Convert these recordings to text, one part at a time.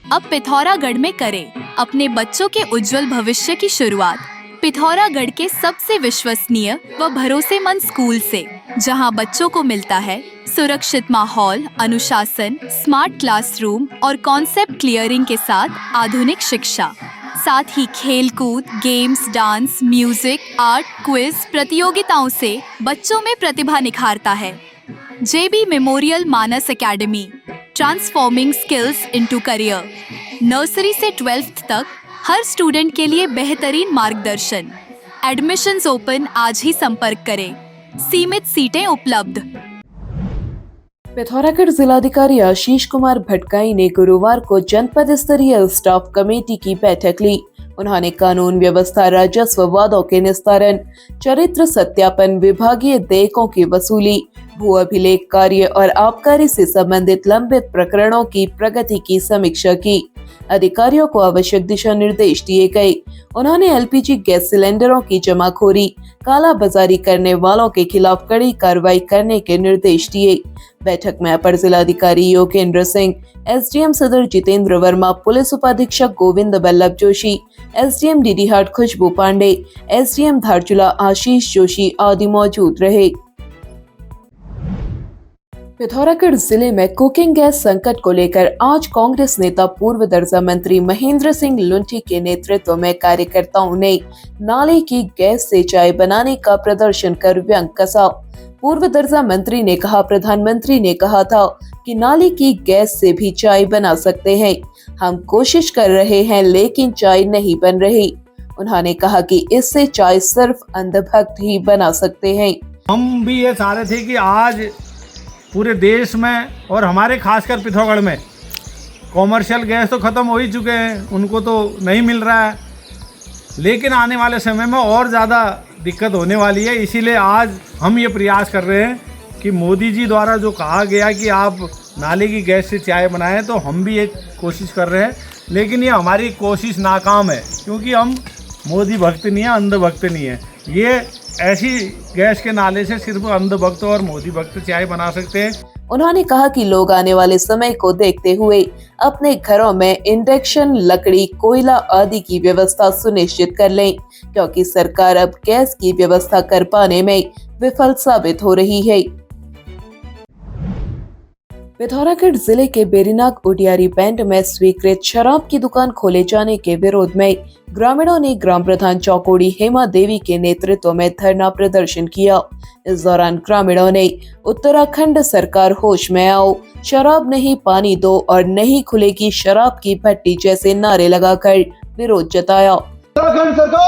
अब पिथौरागढ़ में करें अपने बच्चों के उज्जवल भविष्य की शुरुआत पिथौरागढ़ के सबसे विश्वसनीय व भरोसेमंद स्कूल से, जहां बच्चों को मिलता है सुरक्षित माहौल, अनुशासन, स्मार्ट क्लासरूम और कॉन्सेप्ट क्लियरिंग के साथ आधुनिक शिक्षा। साथ ही खेल कूद, games, dance, music, art, quiz प्रतियोगिताओं से बच्चों में प्रतिभा निखारता है। JB memorial Manas academy, transforming skills into career. Nursery से 12th तक हर स्टूडेंट के लिए बेहतरीन मार्गदर्शन। एडमिशंस ओपन, आज ही संपर्क करें। सीमित सीटें उपलब्ध। पिथौरागढ़ जिलाधिकारी आशीष कुमार भटगाई ने गुरुवार को जनपद स्तरीय स्टाफ कमेटी की बैठक ली। उन्होंने कानून व्यवस्था, राजस्व वादों के निस्तारण, चरित्र सत्यापन, विभागीय देयकों की वसूली, भू अभिलेख कार्य और आबकारी से संबंधित लंबित प्रकरणों की प्रगति की समीक्षा की। अधिकारियों को आवश्यक दिशा निर्देश दिए गए। उन्होंने LPG गैस सिलेंडरों की जमाखोरी, कालाबाजारी करने वालों के खिलाफ कड़ी कार्रवाई करने के निर्देश दिए। बैठक में अपर जिलाधिकारी योगेंद्र सिंह, SDM सदर जितेंद्र वर्मा, पुलिस उपाधीक्षक गोविंद बल्लभ जोशी, SDM डीडीहाट खुशबू पांडे, SDM धारचूला आशीष जोशी आदि मौजूद रहे। पिथौरागढ़ जिले में कुकिंग गैस संकट को लेकर आज कांग्रेस नेता पूर्व दर्जा मंत्री महेंद्र सिंह लुंठी के नेतृत्व में कार्यकर्ताओं ने नाले की गैस से चाय बनाने का प्रदर्शन कर व्यंग कसा। पूर्व दर्जा मंत्री ने कहा, प्रधानमंत्री ने कहा था कि नाले की गैस से भी चाय बना सकते हैं। हम कोशिश कर रहे हैं लेकिन चाय नहीं बन रही। उन्होंने कहा कि इससे चाय सिर्फ अंधभक्त ही बना सकते हैं। हम भी ये चाह रहे थे कि आज पूरे देश में और हमारे खासकर पिथौरागढ़ में कॉमर्शियल गैस तो ख़त्म हो ही चुके हैं, उनको तो नहीं मिल रहा है, लेकिन आने वाले समय में और ज़्यादा दिक्कत होने वाली है। इसीलिए आज हम ये प्रयास कर रहे हैं कि मोदी जी द्वारा जो कहा गया कि आप नाले की गैस से चाय बनाएं, तो हम भी एक कोशिश कर रहे हैं, लेकिन ये हमारी कोशिश नाकाम है क्योंकि हम मोदी भक्त नहीं है, अंध भक्त नहीं है। ये ऐसी गैस के नाले से सिर्फ अंध भक्त और मोदी भक्त चाय बना सकते हैं। उन्होंने कहा कि लोग आने वाले समय को देखते हुए अपने घरों में इंडक्शन, लकड़ी, कोयला आदि की व्यवस्था सुनिश्चित कर लें, क्योंकि सरकार अब गैस की व्यवस्था कर पाने में विफल साबित हो रही है। पिथौरागढ़ जिले के बेरीनाग उडियारी बैंड में स्वीकृत शराब की दुकान खोले जाने के विरोध में ग्रामीणों ने ग्राम प्रधान चौकोड़ी हेमा देवी के नेतृत्व में धरना प्रदर्शन किया। इस दौरान ग्रामीणों ने उत्तराखंड सरकार होश में आओ, शराब नहीं पानी दो और नहीं खुलेगी शराब की भट्टी जैसे नारे लगाकर विरोध जताया। उत्तराखंड सरकार,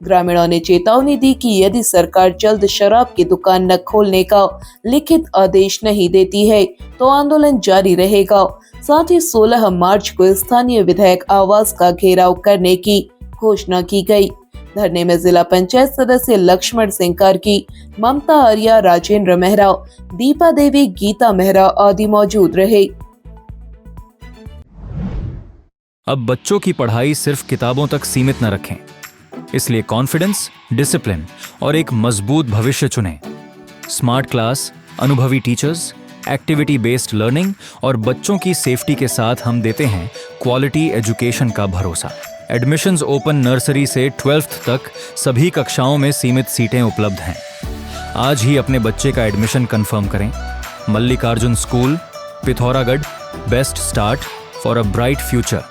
ग्रामीणों ने चेतावनी दी कि यदि सरकार जल्द शराब की दुकान न खोलने का लिखित आदेश नहीं देती है तो आंदोलन जारी रहेगा। साथ ही 16 मार्च को स्थानीय विधायक आवास का घेराव करने की घोषणा की गई। धरने में जिला पंचायत सदस्य लक्ष्मण सिंह कार्की, ममता आर्या, राजेंद्र मेहरा, दीपा देवी, गीता मेहरा आदि मौजूद रहे। अब बच्चों की पढ़ाई सिर्फ किताबों तक सीमित न रखें, इसलिए कॉन्फिडेंस, डिसिप्लिन और एक मजबूत भविष्य चुनें। स्मार्ट क्लास, अनुभवी टीचर्स, एक्टिविटी बेस्ड लर्निंग और बच्चों की सेफ्टी के साथ हम देते हैं क्वालिटी एजुकेशन का भरोसा। एडमिशंस ओपन नर्सरी से 12th तक सभी कक्षाओं में सीमित सीटें उपलब्ध हैं। आज ही अपने बच्चे का एडमिशन कंफर्म करें। Mallikarjun school, Pithoragarh, best start for a bright future.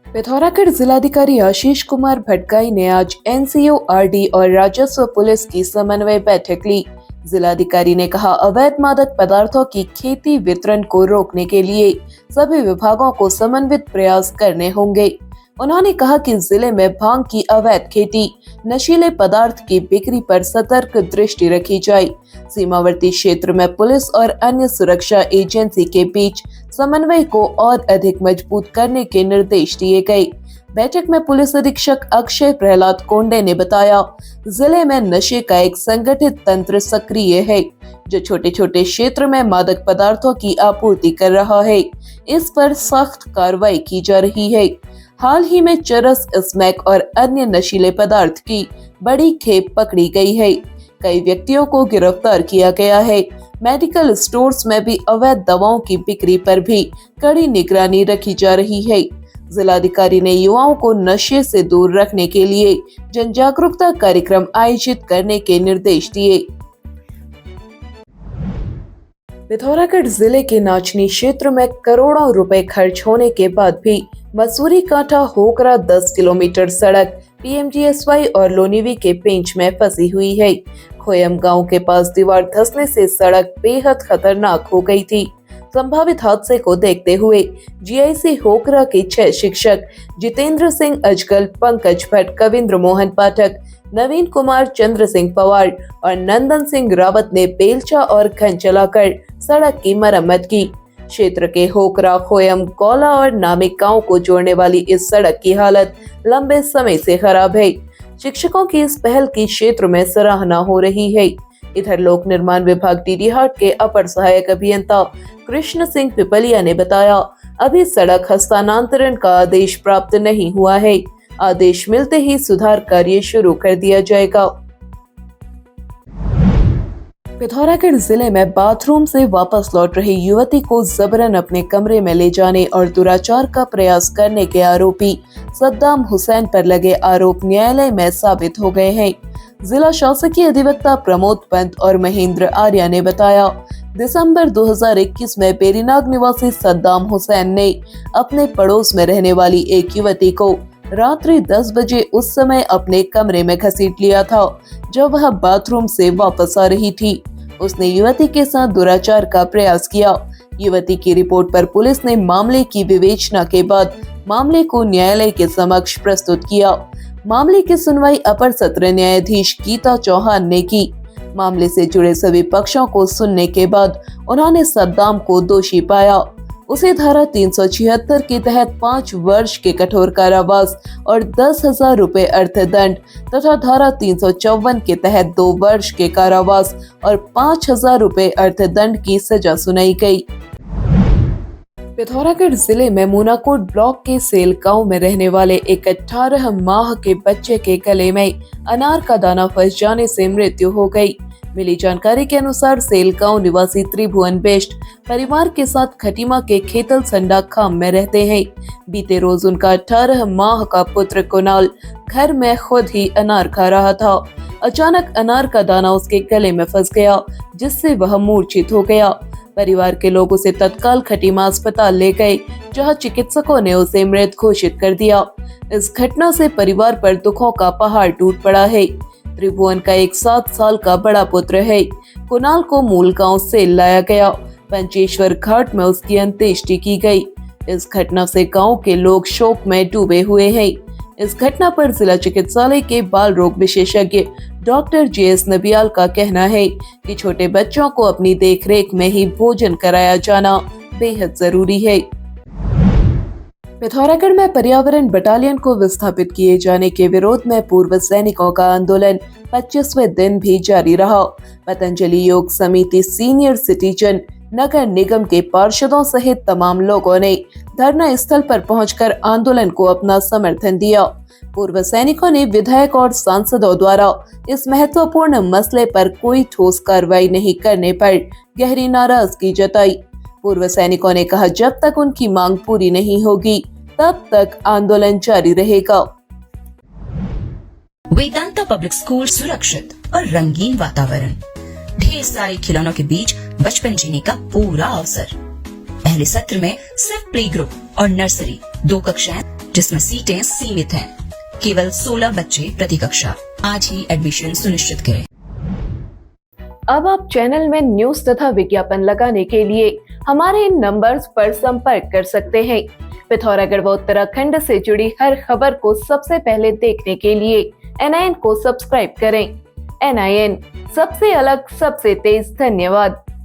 Pithoragarh जिलाधिकारी आशीष कुमार भटगाई ने आज NCO, RD और राजस्व पुलिस की समन्वय बैठक ली। जिलाधिकारी ने कहा, अवैध मादक पदार्थों की खेती वितरण को रोकने के लिए सभी विभागों को समन्वित प्रयास करने होंगे। उन्होंने कहा कि जिले में भांग की अवैध खेती, नशीले पदार्थ की बिक्री पर सतर्क दृष्टि रखी जाए। सीमावर्ती क्षेत्र में पुलिस और अन्य सुरक्षा एजेंसी के बीच समन्वय को और अधिक मजबूत करने के निर्देश दिए गए। बैठक में पुलिस अधीक्षक अक्षय प्रहलाद कोंडे ने बताया, जिले में नशे का एक संगठित तंत्र सक्रिय है जो छोटे छोटे क्षेत्र में मादक पदार्थों की आपूर्ति कर रहा है। इस पर सख्त कार्रवाई की जा रही है। हाल ही में चरस, स्मैक और अन्य नशीले पदार्थ की बड़ी खेप पकड़ी गई है। कई व्यक्तियों को गिरफ्तार किया गया है। मेडिकल स्टोर्स में भी अवैध दवाओं की बिक्री पर भी कड़ी निगरानी रखी जा रही है। जिलाधिकारी ने युवाओं को नशे से दूर रखने के लिए जन जागरूकता कार्यक्रम आयोजित करने के निर्देश दिए। पिथौरागढ़ जिले के नाचनी क्षेत्र में करोड़ों रुपए खर्च होने के बाद भी मसूरी कांठा होकरा 10 किलोमीटर सड़क PMGSY और लोनिवी के पेंच में फंसी हुई है। खोयम गांव के पास दीवार धंसने से सड़क बेहद खतरनाक हो गई थी। संभावित हादसे को देखते हुए GIC होकरा के 6 शिक्षक जितेंद्र सिंह अजगल, पंकज भट्ट, कविंद्र मोहन पाठक, नवीन कुमार, चंद्र सिंह पवार और नंदन सिंह रावत ने बेलचा और खन चलाकर सड़क की मरम्मत की। क्षेत्र के होकरा, खोयम, कौला और नामिक गांव को जोड़ने वाली इस सड़क की हालत लंबे समय से खराब है। शिक्षकों की इस पहल की क्षेत्र में सराहना हो रही है। इधर लोक निर्माण विभाग DD हाट के अपर सहायक अभियंता कृष्ण सिंह पिपलिया ने बताया, अभी सड़क हस्तांतरण का आदेश प्राप्त नहीं हुआ है। आदेश मिलते ही सुधार कार्य शुरू कर दिया जाएगा। पिथौरागढ़ जिले में बाथरूम से वापस लौट रही युवती को जबरन अपने कमरे में ले जाने और दुराचार का प्रयास करने के आरोपी सद्दाम हुसैन पर लगे आरोप न्यायालय में साबित हो गए हैं। जिला शासकीय अधिवक्ता प्रमोद पंत और महेंद्र आर्या ने बताया, दिसंबर 2021 में पेरीनाग निवासी सद्दाम हुसैन ने अपने पड़ोस में रहने वाली एक युवती को रात्रि 10 बजे उस समय अपने कमरे में घसीट लिया था, जब वह बाथरूम से वापस आ रही थी। उसने युवती के साथ दुराचार का प्रयास किया। युवती की रिपोर्ट पर पुलिस ने मामले की विवेचना के बाद मामले को न्यायालय के समक्ष प्रस्तुत किया। मामले की सुनवाई अपर सत्र न्यायाधीश गीता चौहान ने की। मामले से जुड़े सभी पक्षों को सुनने के बाद उन्होंने सद्दाम को दोषी पाया। उसे धारा 376 के तहत 5 वर्ष के कठोर कारावास और 10,000 रुपए अर्थदंड तथा धारा 354 के तहत 2 वर्ष के कारावास और 5,000 रुपए अर्थदंड की सजा सुनाई गई। पिथौरागढ़ जिले में मूनाकोट ब्लॉक के सेल गांव में रहने वाले एक 18 माह के बच्चे के गले में अनार का दाना फंस जाने से मृत्यु हो गई। मिली जानकारी के अनुसार सेल गांव निवासी त्रिभुवन बेस्ट परिवार के साथ खटीमा के खेतल संडा खाम में रहते हैं। बीते रोज उनका 18 माह का पुत्र कुणाल घर में खुद ही अनार खा रहा था। अचानक अनार का दाना उसके गले में फंस गया, जिससे वह मूर्छित हो गया। परिवार के लोग उसे तत्काल खटीमा अस्पताल ले गए, जहां चिकित्सकों ने उसे मृत घोषित कर दिया। इस घटना से परिवार पर दुखों का पहाड़ टूट पड़ा है। त्रिभुवन का एक 7 साल का बड़ा पुत्र है। कुणाल को मूल गांव से लाया गया। पंचेश्वर घाट में उसकी अंत्येष्टि की गई। इस घटना से गांव के लोग शोक में डूबे हुए हैं। इस घटना पर जिला चिकित्सालय के बाल रोग विशेषज्ञ डॉक्टर JS नबियाल का कहना है कि छोटे बच्चों को अपनी देखरेख में ही भोजन कराया जाना बेहद जरूरी है। पिथौरागढ़ में पर्यावरण बटालियन को विस्थापित किए जाने के विरोध में पूर्व सैनिकों का आंदोलन 25वें दिन भी जारी रहा। पतंजलि योग समिति, सीनियर सिटीजन, नगर निगम के पार्षदों सहित तमाम लोगों ने धरना स्थल पर पहुंचकर आंदोलन को अपना समर्थन दिया। पूर्व सैनिकों ने विधायक और सांसदों द्वारा इस महत्वपूर्ण मसले पर कोई ठोस कार्रवाई नहीं करने पर गहरी नाराजगी जताई। पूर्व सैनिकों ने कहा, जब तक उनकी मांग पूरी नहीं होगी तब तक आंदोलन जारी रहेगा। वेदांता पब्लिक स्कूल, सुरक्षित और रंगीन वातावरण, ढेर सारे खिलौनों के बीच बचपन जीने का पूरा अवसर। पहले सत्र में सिर्फ प्ले ग्रुप और नर्सरी 2 कक्षाएं, जिसमें सीटें सीमित हैं। केवल 16 बच्चे प्रति कक्षा। आज ही एडमिशन सुनिश्चित करें। अब आप चैनल में न्यूज तथा विज्ञापन लगाने के लिए हमारे इन नंबर्स पर संपर्क कर सकते हैं। पिथौरागढ़ व उत्तराखंड से जुड़ी हर खबर को सबसे पहले देखने के लिए NIN को सब्सक्राइब करें। NIN, सबसे अलग, सबसे तेज। धन्यवाद।